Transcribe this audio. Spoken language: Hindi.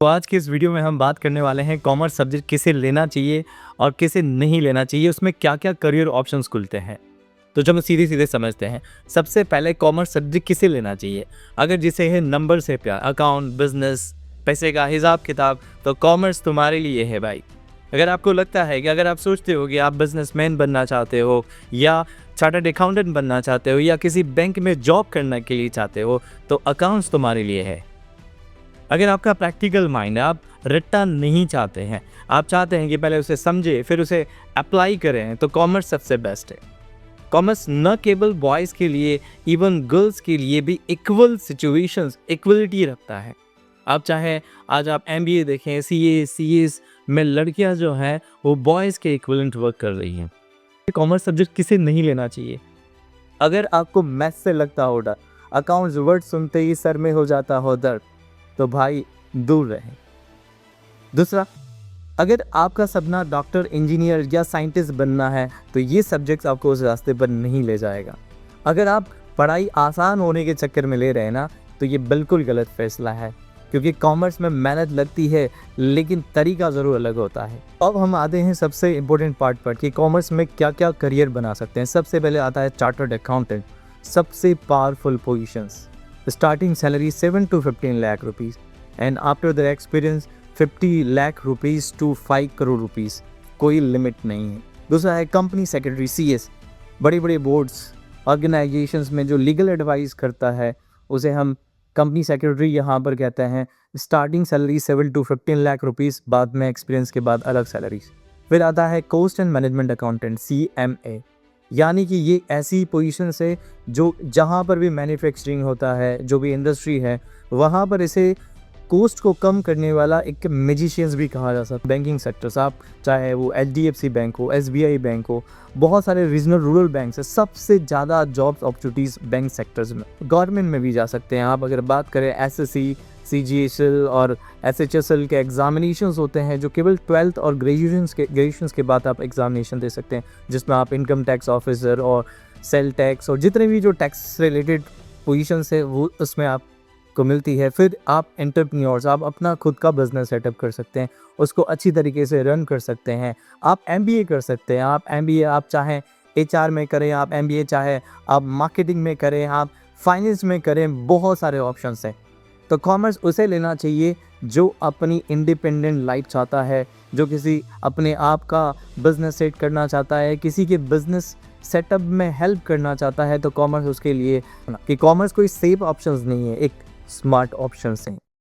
तो आज के इस वीडियो में हम बात करने वाले हैं कॉमर्स सब्जेक्ट किसे लेना चाहिए और किसे नहीं लेना चाहिए, उसमें क्या क्या करियर ऑप्शंस खुलते हैं। तो जब हम सीधे सीधे समझते हैं, सबसे पहले कॉमर्स सब्जेक्ट किसे लेना चाहिए। अगर जिसे है नंबर से प्यार, अकाउंट, बिजनेस, पैसे का हिसाब किताब, तो कॉमर्स तुम्हारे लिए है भाई। अगर आपको लगता है कि अगर आप सोचते हो कि आप बिजनेसमैन बनना चाहते हो या चार्टर्ड अकाउंटेंट बनना चाहते हो या किसी बैंक में जॉब करने के लिए चाहते हो, तो अकाउंट्स तुम्हारे लिए है। अगर आपका प्रैक्टिकल माइंड है, आप रट्टा नहीं चाहते हैं, आप चाहते हैं कि पहले उसे समझे फिर उसे अप्लाई करें, तो कॉमर्स सबसे बेस्ट है। कॉमर्स न केवल बॉयज़ के लिए, इवन गर्ल्स के लिए भी इक्वल सिचुएशंस, इक्वलिटी रखता है। आप चाहे आज आप एमबीए देखें, सीए, सीएस में लड़कियां जो हैं वो बॉयज़ के इक्विवेलेंट वर्क कर रही हैं। कॉमर्स सब्जेक्ट किसे नहीं लेना चाहिए? अगर आपको मैथ्स से लगता हो डर, अकाउंट्स वर्ड सुनते ही सर में हो जाता हो दर्द, तो भाई दूर रहें। दूसरा, अगर आपका सपना डॉक्टर, इंजीनियर या साइंटिस्ट बनना है, तो ये सब्जेक्ट्स आपको उस रास्ते पर नहीं ले जाएगा। अगर आप पढ़ाई आसान होने के चक्कर में ले रहे हैं ना, तो ये बिल्कुल गलत फैसला है, क्योंकि कॉमर्स में मेहनत लगती है लेकिन तरीका ज़रूर अलग होता है। अब हम आते हैं सबसे इम्पोर्टेंट पार्ट पर कि कॉमर्स में क्या क्या करियर बना सकते हैं। सबसे पहले आता है चार्टर्ड अकाउंटेंट, सबसे powerful positions. Starting salary 7 to 15 lakh rupees and after the experience 50 lakh rupees to 5 crore rupees, कोई लिमिट नहीं है। दूसरा है कंपनी सेक्रेटरी, CS, बड़े बड़े बोर्ड्स, ऑर्गेनाइजेशंस में जो लीगल एडवाइस करता है उसे हम कंपनी सेक्रेटरी यहाँ पर कहते हैं। Starting salary 7 to 15 lakh rupees, बाद में एक्सपीरियंस के बाद अलग सैलरीज। फिर आता है cost and management accountant, CMA, यानी कि ये ऐसी पोजीशन है जो जहाँ पर भी मैन्युफैक्चरिंग होता है, जो भी इंडस्ट्री है, वहाँ पर इसे कॉस्ट को कम करने वाला एक मैजिशियंस भी कहा जा सकता है। बैंकिंग सेक्टर्स, आप चाहे वो HDFC बैंक हो, SBI बैंक हो, बहुत सारे रीजनल रूरल बैंक्स है, सबसे ज़्यादा जॉब्स अपॉर्चुनिटीज़ बैंक सेक्टर्स में। गवर्नमेंट में भी जा सकते हैं आप। अगर बात करें SSC, CGSL और SHSL के एग्जामिनेशंस होते हैं जो केवल 12th और ग्रेजुएशंस के बाद आप एग्जामिनेशन दे सकते हैं, जिसमें आप इनकम टैक्स ऑफिसर और सेल टैक्स और जितने भी जो टैक्स से रिलेटेड पोजीशंस है वो उसमें आपको मिलती है। फिर आप एंटरप्रेन्योर्स, आप अपना खुद का बिजनेस सेटअप कर सकते हैं, उसको अच्छी तरीके से रन कर सकते हैं। आप MBA कर सकते हैं। आप MBA आप चाहें HR में करें, आप MBA चाहे आप मार्केटिंग में करें, आप फाइनेंस में करें, बहुत सारे ऑप्शंस हैं। तो कॉमर्स उसे लेना चाहिए जो अपनी इंडिपेंडेंट लाइफ चाहता है, जो किसी अपने आप का बिजनेस सेट करना चाहता है, किसी के बिजनेस सेटअप में हेल्प करना चाहता है, तो कॉमर्स उसके लिए। कि कॉमर्स कोई सेफ ऑप्शंस नहीं है, एक स्मार्ट ऑप्शंस हैं।